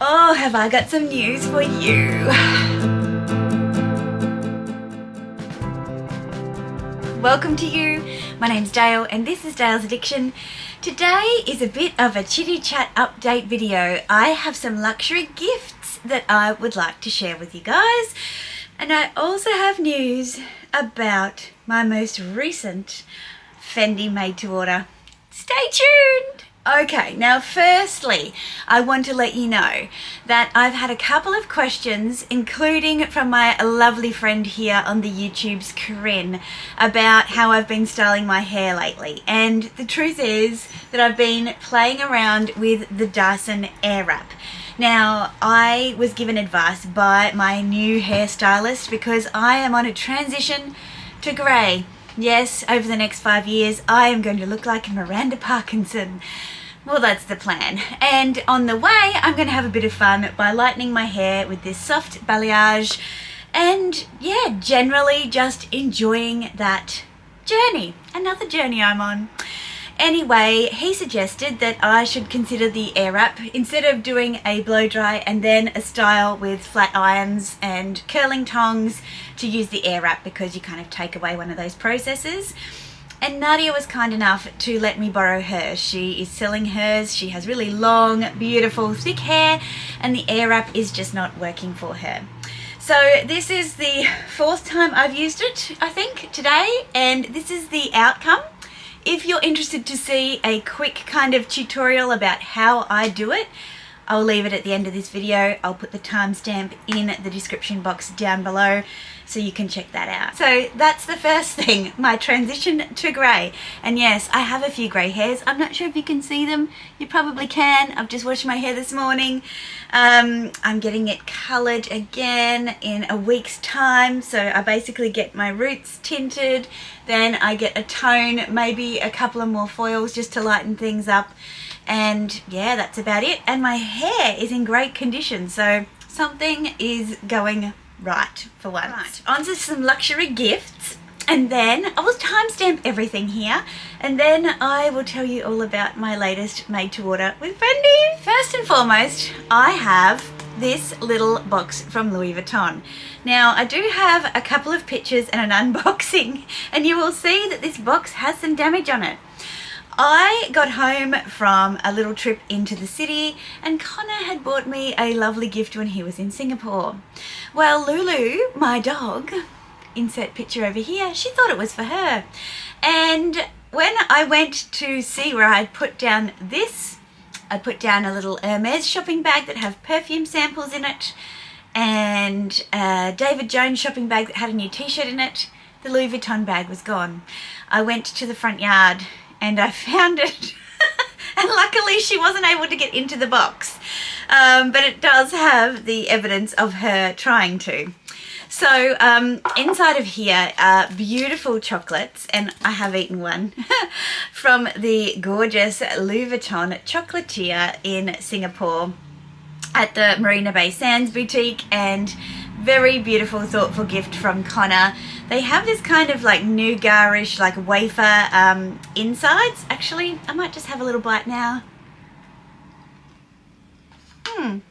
Oh, have I got some news for you. Welcome to you. My name's Dale and this is Dale's Addiction. Today is a bit of a chitty chat update video. I have some luxury gifts that I would like to share with you guys. And I also have news about my most recent Fendi made to order. Stay tuned. Okay, now firstly, I want to let you know that I've had a couple of questions, including from my lovely friend here on the YouTubes, Corinne, about how I've been styling my hair lately. And the truth is that I've been playing around with the Dyson Airwrap. Now, I was given advice by my new hairstylist because I am on a transition to grey. Yes, over the next 5 years, I am going to look like Miranda Parkinson. Well, that's the plan. And on the way, I'm going to have a bit of fun by lightening my hair with this soft balayage and, yeah, generally just enjoying that journey. Another journey I'm on. Anyway, he suggested that I should consider the Airwrap instead of doing a blow dry and then a style with flat irons and curling tongs, to use the Airwrap because you kind of take away one of those processes. And Nadia was kind enough to let me borrow hers. She is selling hers. She has really long, beautiful, thick hair, and the Airwrap is just not working for her. So this is the 4th time I've used it, I think, today, and this is the outcome. If you're interested to see a quick kind of tutorial about how I do it, I'll leave it at the end of this video. I'll put the timestamp in the description box down below so you can check that out. So that's the first thing, my transition to grey. And yes, I have a few grey hairs. I'm not sure if you can see them. You probably can. I've just washed my hair this morning. I'm getting it coloured again in a week's time. So I basically get my roots tinted, then I get a tone, maybe a couple of more foils just to lighten things up. And yeah, that's about it. And my hair is in great condition, so something is going right for once. Right, on to some luxury gifts, and then I will timestamp everything here, and then I will tell you all about my latest made to order with Fendi. First and foremost, I have this little box from Louis Vuitton. Now, I do have a couple of pictures and an unboxing, and you will see that this box has some damage on it. I got home from a little trip into the city and Connor had bought me a lovely gift when he was in Singapore. Well, Lulu, my dog, insert picture over here, she thought it was for her. And when I went to see where I'd put down this, I put down a little Hermes shopping bag that have perfume samples in it and a David Jones shopping bag that had a new t-shirt in it. The Louis Vuitton bag was gone. I went to the front yard and I found it. And luckily she wasn't able to get into the box. But it does have the evidence of her trying to. So inside of here are beautiful chocolates, and I have eaten one, from the gorgeous Louis Vuitton chocolatier in Singapore at the Marina Bay Sands boutique, and very beautiful, thoughtful gift from Connor. They have this kind of like nougat-ish, like wafer insides. Actually, I might just have a little bite now. Kind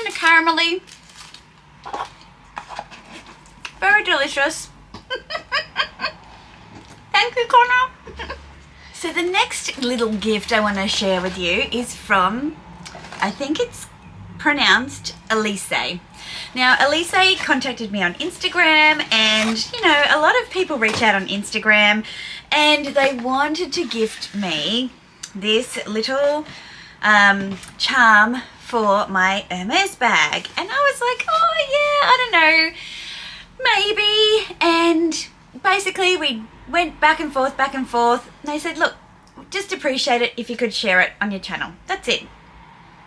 of caramelly. Very delicious. Thank you, Connor. So the next little gift I want to share with you is from, I think it's pronounced Aelysee. Now, Aelysee contacted me on Instagram, and you know, a lot of people reach out on Instagram, and they wanted to gift me this little charm for my Hermes bag. And I was like, oh yeah, I don't know, maybe. And basically we went back and forth, and they said, look, just appreciate it if you could share it on your channel. That's it.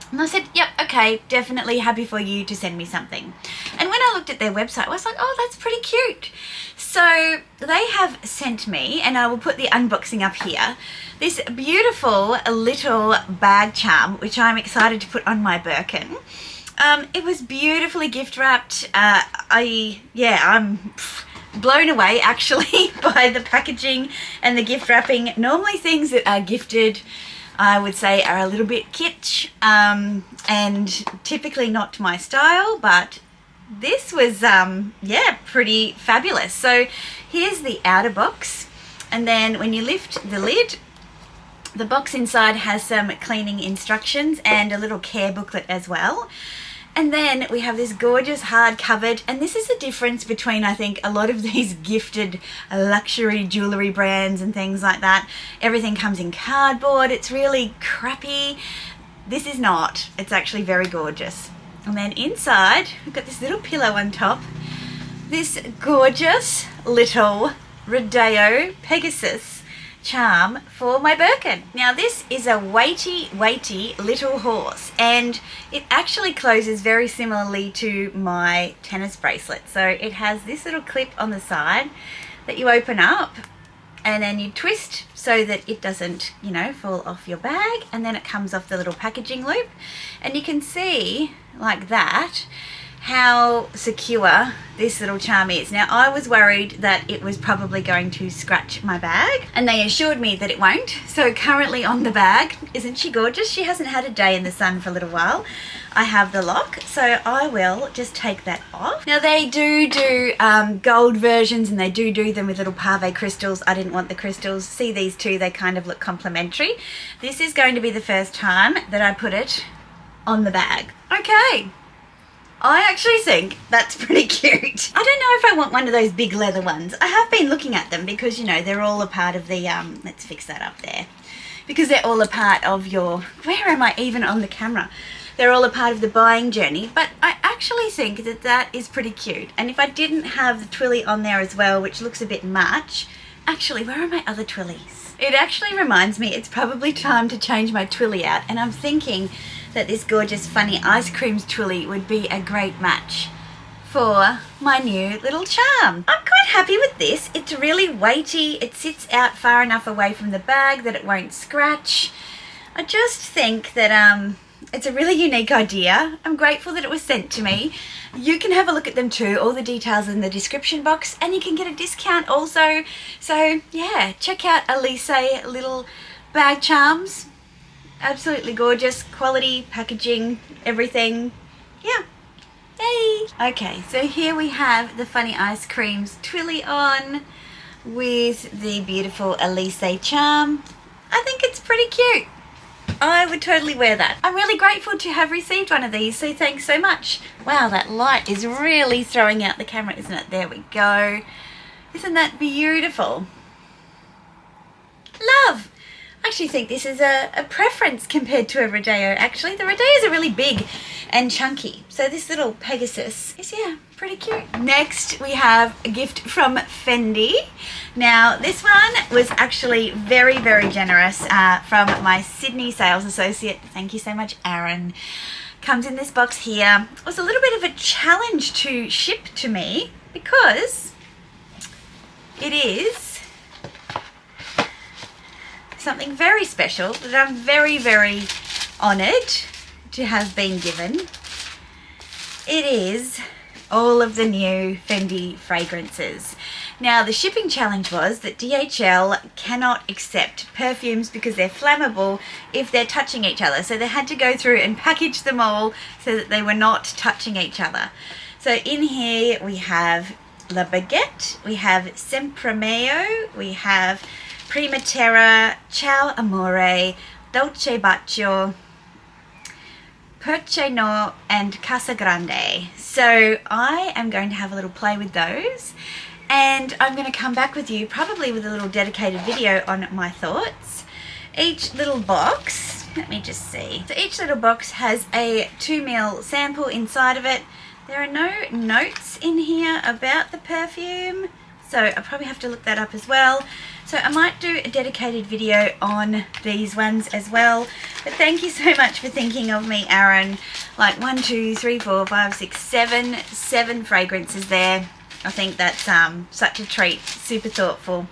And I said, yep, okay, definitely happy for you to send me something. And when I looked at their website, I was like, oh, that's pretty cute. So they have sent me, and I will put the unboxing up here, this beautiful little bag charm, which I'm excited to put on my Birkin. It was beautifully gift wrapped. I'm blown away actually by the packaging and the gift wrapping. Normally things that are gifted, I would say are a little bit kitsch and typically not my style, but this was, yeah, pretty fabulous. So here's the outer box, and then when you lift the lid, the box inside has some cleaning instructions and a little care booklet as well. And then we have this gorgeous hard-covered, and this is the difference between, I think, a lot of these gifted luxury jewellery brands and things like that. Everything comes in cardboard. It's really crappy. This is not. It's actually very gorgeous. And then inside, we've got this little pillow on top. This gorgeous little Rodeo Pegasus charm for my Birkin. Now this is a weighty little horse, and it actually closes very similarly to my tennis bracelet. So it has this little clip on the side that you open up and then you twist so that it doesn't, you know, fall off your bag, and then it comes off the little packaging loop, and you can see like that how secure this little charm is. Now I was worried that it was probably going to scratch my bag, and they assured me that it won't. So currently on the bag, isn't she gorgeous? She hasn't had a day in the sun for a little while. I have the lock, so I will just take that off. Now they do gold versions, and they do them with little pave crystals. I didn't want the crystals. See these two, they kind of look complementary. This is going to be the first time that I put it on the bag. Okay. I actually think that's pretty cute. I don't know if I want one of those big leather ones. I have been looking at them because, you know, they're all a part of the, let's fix that up there. Because they're all a part of your, where am I even on the camera? They're all a part of the buying journey, but I actually think that that is pretty cute. And if I didn't have the twilly on there as well, which looks a bit much, actually, where are my other twillies? It actually reminds me it's probably time to change my twilly out, and I'm thinking that this gorgeous funny ice creams twilly would be a great match for my new little charm. I'm quite happy with this. It's really weighty. It sits out far enough away from the bag that it won't scratch. I just think that it's a really unique idea. I'm grateful that it was sent to me. You can have a look at them too. All the details in the description box, and you can get a discount also. So yeah, check out Aelysee little bag charms. Absolutely gorgeous, quality packaging, everything. Yeah, yay. Okay, so here we have the funny ice creams twilly on with the beautiful Aelysee charm. I think it's pretty cute. I would totally wear that. I'm really grateful to have received one of these, so thanks so much. Wow, that light is really throwing out the camera, isn't it? There we go. Isn't that beautiful? Love. I actually think this is a preference compared to a Rodeo. Actually, the Rodeos are really big and chunky, so this little Pegasus is, yeah, pretty cute. Next we have a gift from Fendi. Now this one was actually very generous from my Sydney sales associate. Thank you so much, Aaron. Comes in this box here. It was a little bit of a challenge to ship to me because it is something very special that I'm very honoured to have been given. It is all of the new Fendi fragrances. Now the shipping challenge was that DHL cannot accept perfumes because they're flammable if they're touching each other. So they had to go through and package them all so that they were not touching each other. So in here we have La Baguette, we have Sempre Mio, we have Prima Terra, Ciao Amore, Dolce Bacio, Perche No, and Casa Grande. So I am going to have a little play with those, and I'm going to come back with you probably with a little dedicated video on my thoughts. Each little box, let me just see. So each little box has a 2 ml sample inside of it. There are no notes in here about the perfume, so I probably have to look that up as well. So I might do a dedicated video on these ones as well. But thank you so much for thinking of me, Aaron. Like 1, 2, 3, 4, 5, 6, 7 fragrances there. I think that's such a treat, super thoughtful.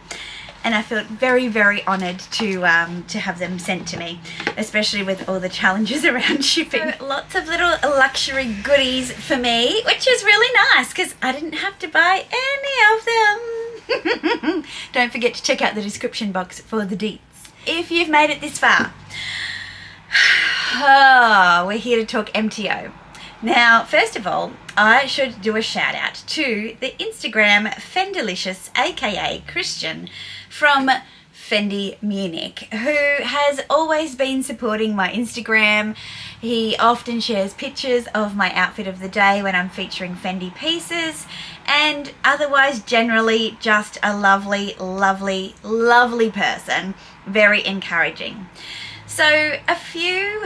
And I felt very honoured to have them sent to me, especially with all the challenges around shipping. So lots of little luxury goodies for me, which is really nice because I didn't have to buy any of them. Don't forget to check out the description box for the deets. if you've made it this far. Oh, we're here to talk MTO. Now, first of all, I should do a shout out to the Instagram FENDILicious, aka Christian, from Fendi Munich, who has always been supporting my Instagram. He often shares pictures of my outfit of the day when I'm featuring Fendi pieces, and otherwise generally just a lovely, lovely, lovely person, very encouraging. So a few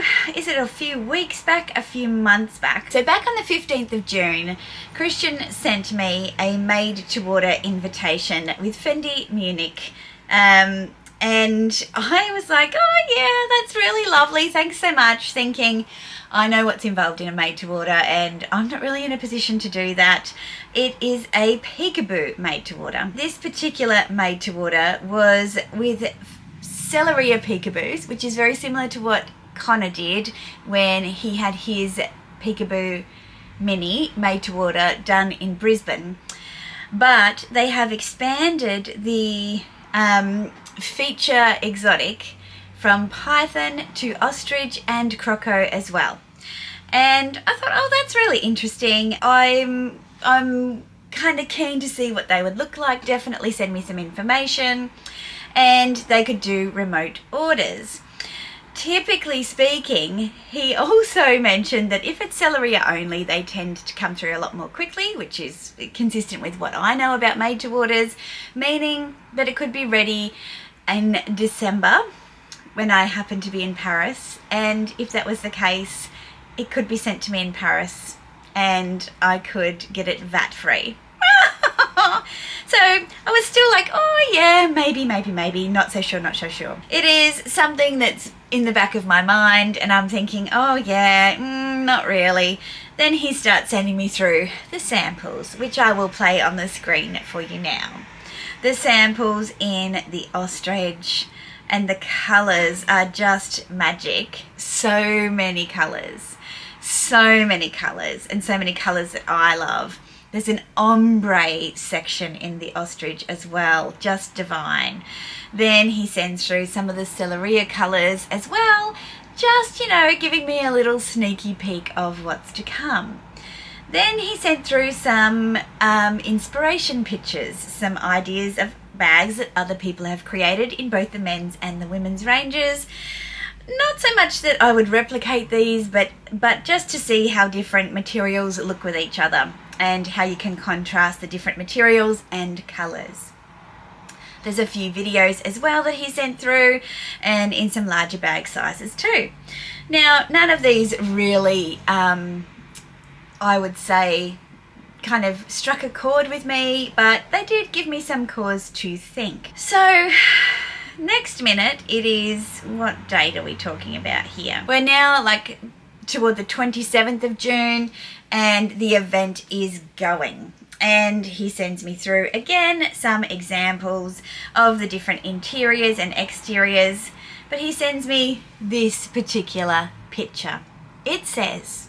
months back, so back on the 15th of June, Christian sent me a made-to-order invitation with Fendi Munich, and I was like, oh yeah, that's really lovely, thanks so much, thinking I know what's involved in a made-to-order and I'm not really in a position to do that. It is a peekaboo made-to-order. This particular made-to-order was with Celeria peekaboos, which is very similar to what Connor did when he had his peekaboo mini made to order done in Brisbane. But they have expanded the feature exotic from python to ostrich and croco as well. And I thought, oh, that's really interesting. I'm kind of keen to see what they would look like. Definitely send me some information. And they could do remote orders. Typically speaking, he also mentioned that if it's Celeria only, they tend to come through a lot more quickly, which is consistent with what I know about made to orders, meaning that it could be ready in December when I happen to be in Paris. And if that was the case, it could be sent to me in Paris and I could get it VAT free. So I was still like, oh yeah, maybe, not so sure. It is something that's in the back of my mind and I'm thinking, oh yeah, not really. Then he starts sending me through the samples, which I will play on the screen for you now. The samples in the ostrich, and the colours are just magic. So many colours, and so many colours that I love. There's an ombre section in the ostrich as well, just divine. Then he sends through some of the Celeria colours as well, just, giving me a little sneaky peek of what's to come. Then he sent through some inspiration pictures, some ideas of bags that other people have created in both the men's and the women's ranges. Not so much that I would replicate these, but just to see how different materials look with each other and how you can contrast the different materials and colours. There's a few videos as well that he sent through, and in some larger bag sizes too. Now, none of these really, I would say, kind of struck a chord with me, but they did give me some cause to think. So, next minute, it is, what date are we talking about here? We're now toward the 27th of June and the event is going. And he sends me through, again, some examples of the different interiors and exteriors, but he sends me this particular picture. It says,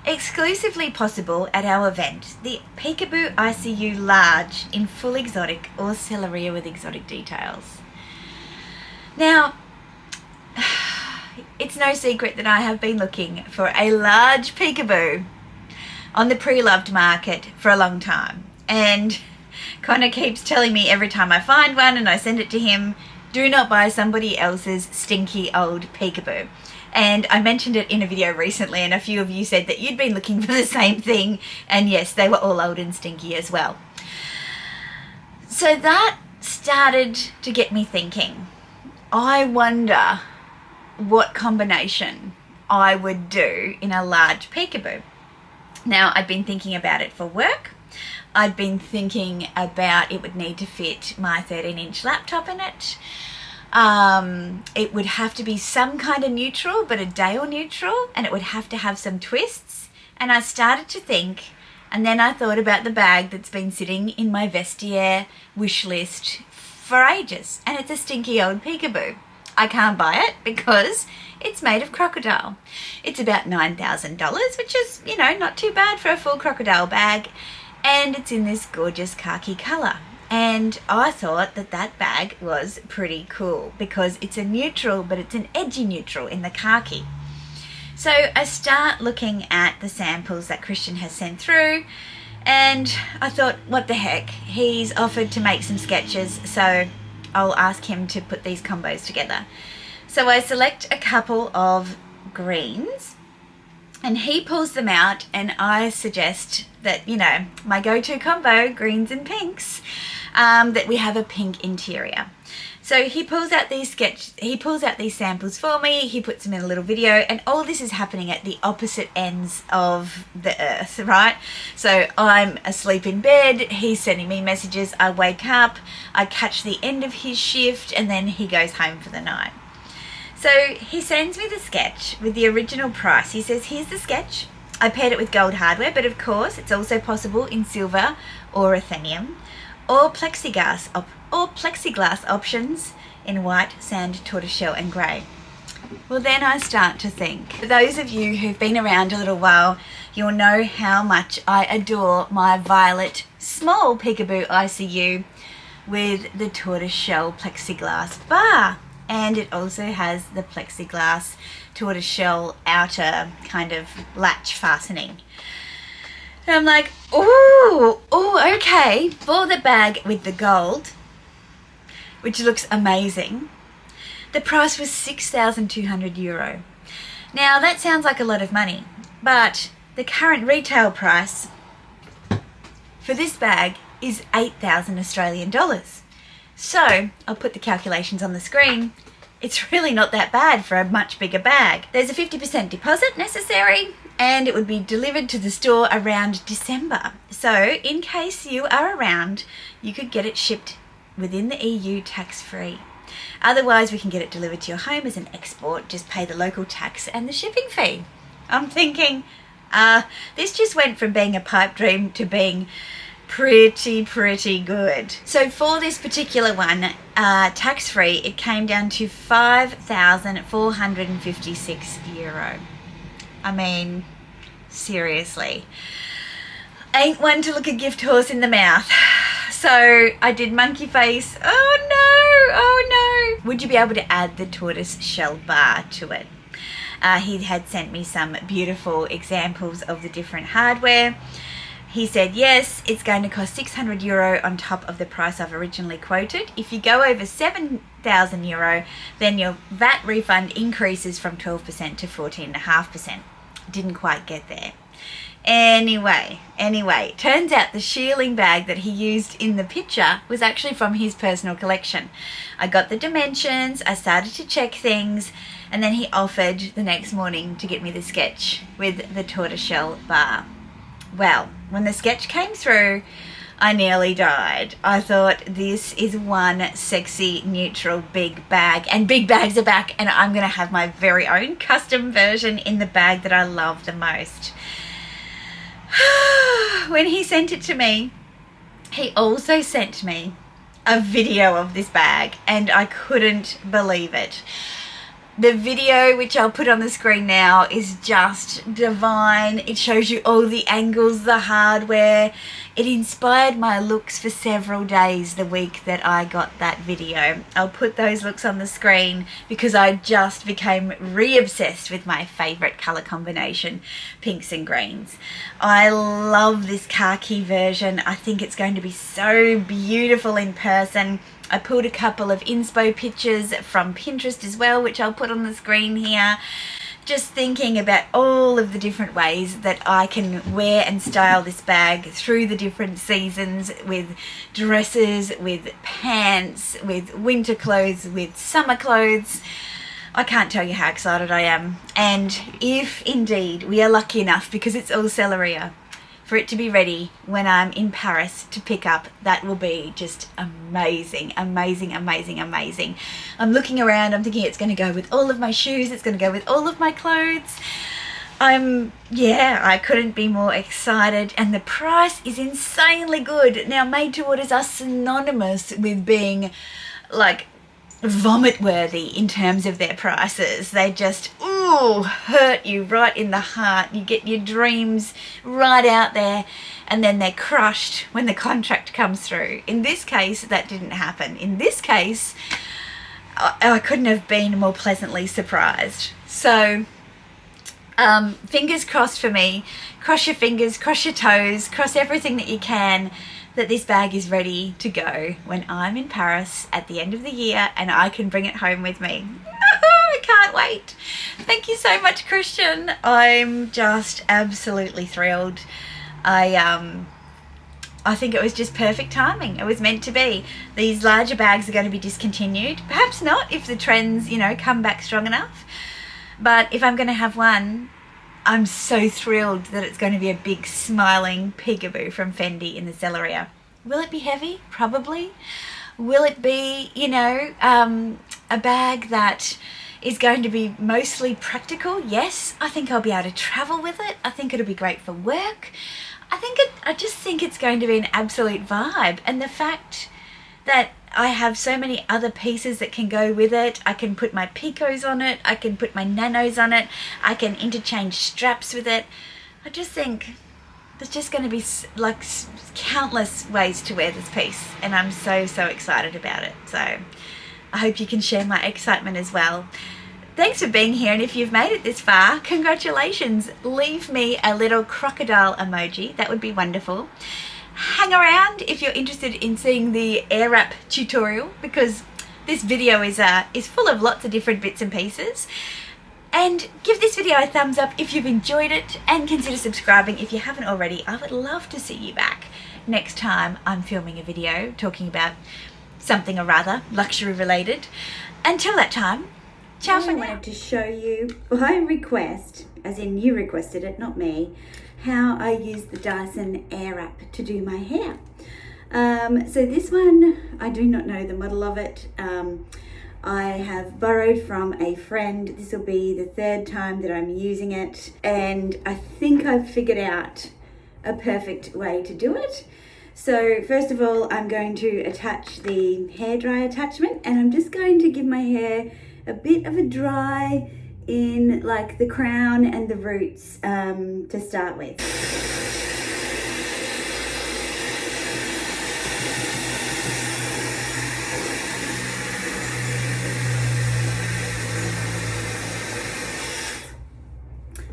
exclusively possible at our event, the Peekaboo ICU large in full exotic or Celeria with exotic details. Now, it's no secret that I have been looking for a large peekaboo on the pre-loved market for a long time, and Connor keeps telling me every time I find one and I send it to him, do not buy somebody else's stinky old peekaboo. And I mentioned it in a video recently and a few of you said that you'd been looking for the same thing, and yes, they were all old and stinky as well. So that started to get me thinking. I wonder what combination I would do in a large peekaboo. Now, I'd been thinking about it for work. I'd been thinking about it would need to fit my 13-inch laptop in it. It would have to be some kind of neutral, but a Dale neutral, and it would have to have some twists. And I started to think, and then I thought about the bag that's been sitting in my vestiaire wish list for ages, and it's a stinky old peekaboo. I can't buy it because it's made of crocodile. It's about $9,000, which is, not too bad for a full crocodile bag. And it's in this gorgeous khaki colour. And I thought that that bag was pretty cool because it's a neutral, but it's an edgy neutral in the khaki. So I start looking at the samples that Christian has sent through, and I thought, what the heck, he's offered to make some sketches, so I'll ask him to put these combos together. So I select a couple of greens and he pulls them out, and I suggest that, you know, my go-to combo, greens and pinks, that we have a pink interior. So he pulls out these samples for me, he puts them in a little video, and all this is happening at the opposite ends of the earth, right? So I'm asleep in bed, he's sending me messages, I wake up, I catch the end of his shift, and then he goes home for the night. So he sends me the sketch with the original price. He says, here's the sketch. I paired it with gold hardware, but of course it's also possible in silver or ruthenium, or plexiglass options in white, sand, tortoiseshell and grey. Well, then I start to think. For those of you who've been around a little while, you'll know how much I adore my violet small peekaboo ICU with the tortoiseshell plexiglass bar. And it also has the plexiglass tortoiseshell outer kind of latch fastening. And I'm like, oh, okay. For the bag with the gold, which looks amazing, the price was €6,200. Now that sounds like a lot of money, but the current retail price for this bag is 8,000 Australian dollars. So I'll put the calculations on the screen. It's really not that bad for a much bigger bag. There's a 50% deposit necessary, and it would be delivered to the store around December. So in case you are around, you could get it shipped within the EU tax-free. Otherwise, we can get it delivered to your home as an export. Just pay the local tax and the shipping fee. I'm thinking, this just went from being a pipe dream to being pretty good. So for this particular one, tax-free, it came down to €5,456. I mean, seriously. Ain't one to look a gift horse in the mouth. So I did monkey face. Oh no. Would you be able to add the tortoise shell bar to it? He had sent me some beautiful examples of the different hardware. He said, yes, it's going to cost €600 on top of the price I've originally quoted. If you go over €7,000, then your VAT refund increases from 12% to 14.5%. Didn't quite get there. Anyway, turns out the shearling bag that he used in the picture was actually from his personal collection. I got the dimensions, I started to check things, and then he offered the next morning to get me the sketch with the tortoiseshell bar. Well, when the sketch came through, I nearly died. I thought, this is one sexy, neutral, big bag. And big bags are back, and I'm going to have my very own custom version in the bag that I love the most. When he sent it to me, he also sent me a video of this bag, and I couldn't believe it. The video, which I'll put on the screen now, is just divine. It shows you all the angles, the hardware. It inspired my looks for several days the week that I got that video. I'll put those looks on the screen because I just became re-obsessed with my favourite colour combination, pinks and greens. I love this khaki version. I think it's going to be so beautiful in person. I pulled a couple of inspo pictures from Pinterest as well, which I'll put on the screen here. Just thinking about all of the different ways that I can wear and style this bag through the different seasons, with dresses, with pants, with winter clothes, with summer clothes. I can't tell you how excited I am. And if indeed we are lucky enough, because it's all Celleria, for it to be ready when I'm in Paris to pick up, that will be just amazing. I'm looking around, I'm thinking it's going to go with all of my shoes, it's going to go with all of my clothes. I couldn't be more excited, and the price is insanely good. Now, made to orders are synonymous with being like vomit worthy in terms of their prices. They just, ooh, hurt you right in the heart. You get your dreams right out there, and then they're crushed when the contract comes through. In this case, that didn't happen. In this case, I couldn't have been more pleasantly surprised. So fingers crossed for me. Cross your fingers, cross your toes, cross everything that you can, that this bag is ready to go when I'm in Paris at the end of the year and I can bring it home with me. I can't wait. Thank you so much, Christian. I'm just absolutely thrilled. I think it was just perfect timing. It was meant to be. These larger bags are going to be discontinued. Perhaps not if the trends, you know, come back strong enough. But if I'm going to have one, I'm so thrilled that it's going to be a big smiling peekaboo from Fendi in the Zell area. Will it be heavy? Probably. Will it be, you know, a bag that is going to be mostly practical? Yes. I think I'll be able to travel with it. I think it'll be great for work. I just think it's going to be an absolute vibe. And the fact that I have so many other pieces that can go with it. I can put my picos on it. I can put my nanos on it. I can interchange straps with it. I just think there's just going to be like countless ways to wear this piece. And I'm so, so excited about it. So I hope you can share my excitement as well. Thanks for being here, and if you've made it this far, congratulations. Leave me a little crocodile emoji. That would be wonderful. Hang around if you're interested in seeing the Airwrap tutorial, because this video is full of lots of different bits and pieces. And give this video a thumbs up if you've enjoyed it, and consider subscribing if you haven't already. I would love to see you back next time I'm filming a video talking about something or rather luxury related. Until that time, ciao for now. I wanted to show you by request, as in you requested it, not me, how I use the Dyson Airwrap to do my hair. So this one, I do not know the model of it. I have borrowed from a friend. This will be the third time that I'm using it, and I think I've figured out a perfect way to do it. So first of all, I'm going to attach the hairdryer attachment, and I'm just going to give my hair a bit of a dry in like the crown and the roots to start with.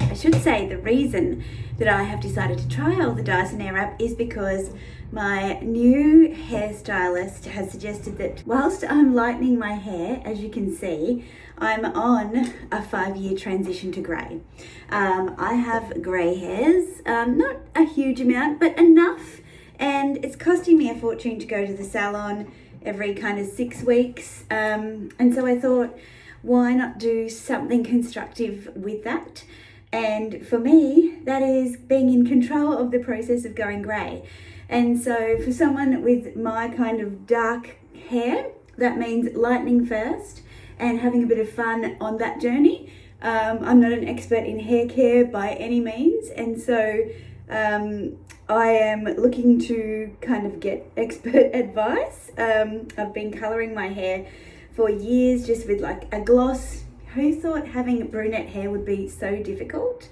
I should say the reason that I have decided to trial the Dyson Airwrap is because my new hairstylist has suggested that whilst I'm lightening my hair, as you can see, I'm on a 5-year transition to grey. I have grey hairs, not a huge amount, but enough, and it's costing me a fortune to go to the salon every kind of 6 weeks. And so I thought, why not do something constructive with that? And for me, that is being in control of the process of going grey. And so for someone with my kind of dark hair, that means lightening first and having a bit of fun on that journey. I'm not an expert in hair care by any means, and so I am looking to kind of get expert advice. I've been colouring my hair for years just with like a gloss. Who thought having brunette hair would be so difficult?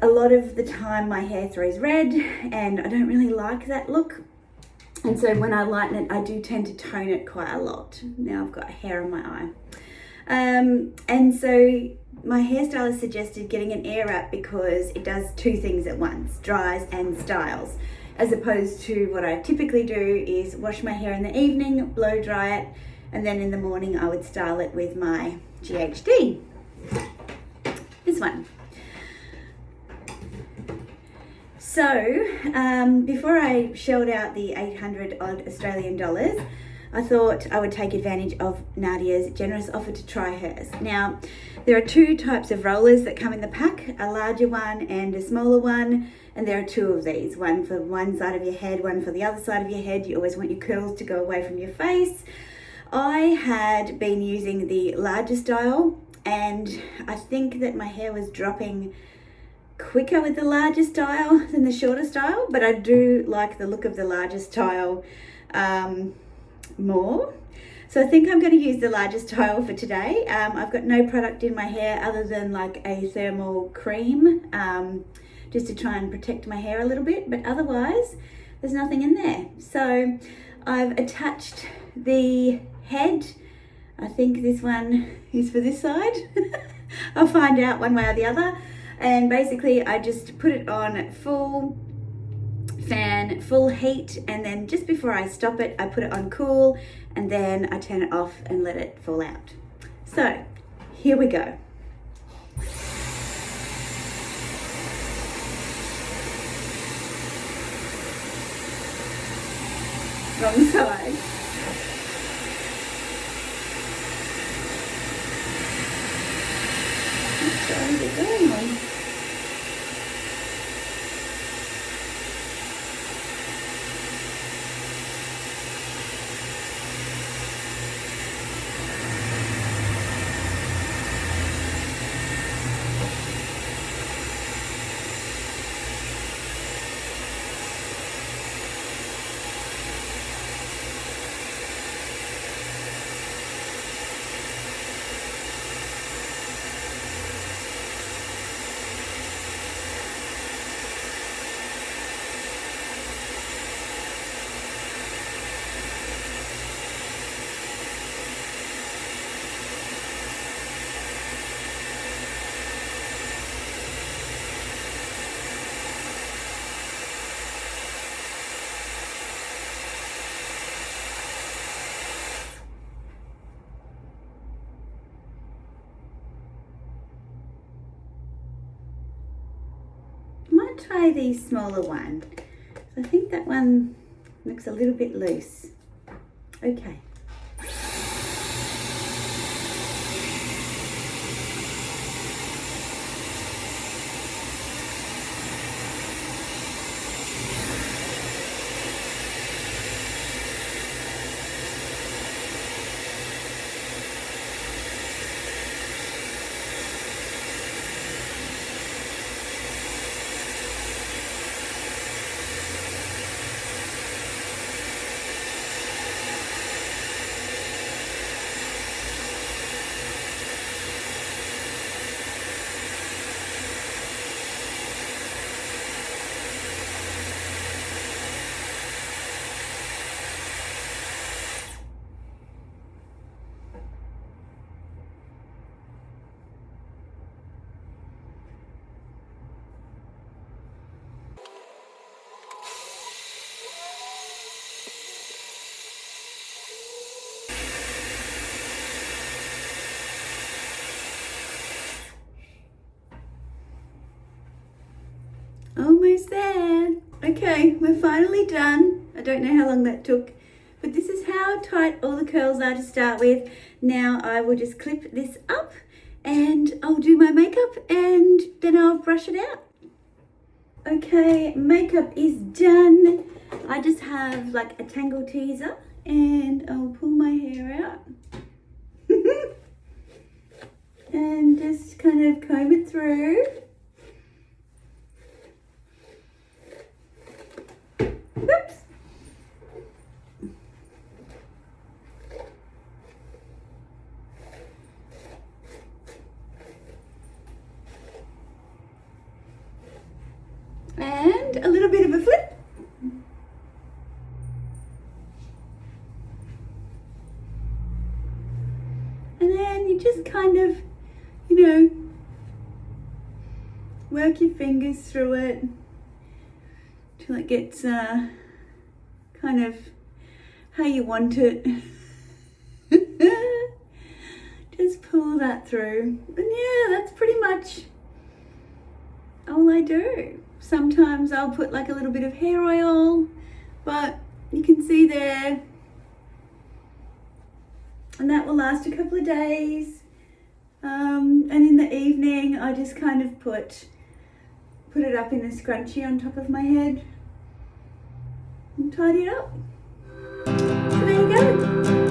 A lot of the time my hair throws red, and I don't really like that look. And so when I lighten it, I do tend to tone it quite a lot. Now I've got hair on my eye. And so my hairstylist suggested getting an Airwrap because it does 2 things at once, dries and styles, as opposed to what I typically do is wash my hair in the evening, blow dry it, and then in the morning I would style it with my GHD. This one. So before I shelled out the 800 odd Australian dollars, I thought I would take advantage of Nadia's generous offer to try hers. Now, there are 2 types of rollers that come in the pack, a larger one and a smaller one, and there are 2 of these, one for one side of your head, one for the other side of your head. You always want your curls to go away from your face. I had been using the larger style, and I think that my hair was dropping quicker with the larger style than the shorter style, but I do like the look of the larger style more. So I think I'm going to use the largest towel for today. I've got no product in my hair other than like a thermal cream, just to try and protect my hair a little bit, but otherwise there's nothing in there. So I've attached the head. I think this one is for this side. I'll find out one way or the other. And basically I just put it on full fan, full heat, and then just before I stop it, I put it on cool, and then I turn it off and let it fall out. So here we go. Wrong side. Which side is it going on? Try the smaller one. So I think that one looks a little bit loose. Okay. Almost there. Okay, we're finally done. I don't know how long that took, but this is how tight all the curls are to start with. Now I will just clip this up and I'll do my makeup and then I'll brush it out. Okay, makeup is done. I just have like a tangle teaser and I'll pull my hair out and just kind of comb it through. Oops. And a little bit of a flip. And then you just kind of, work your fingers through it till it gets kind of how you want it. Just pull that through. And yeah, that's pretty much all I do. Sometimes I'll put like a little bit of hair oil, but you can see there, and that will last a couple of days. And in the evening I just kind of put it up in a scrunchie on top of my head and tidy it up. So there you go.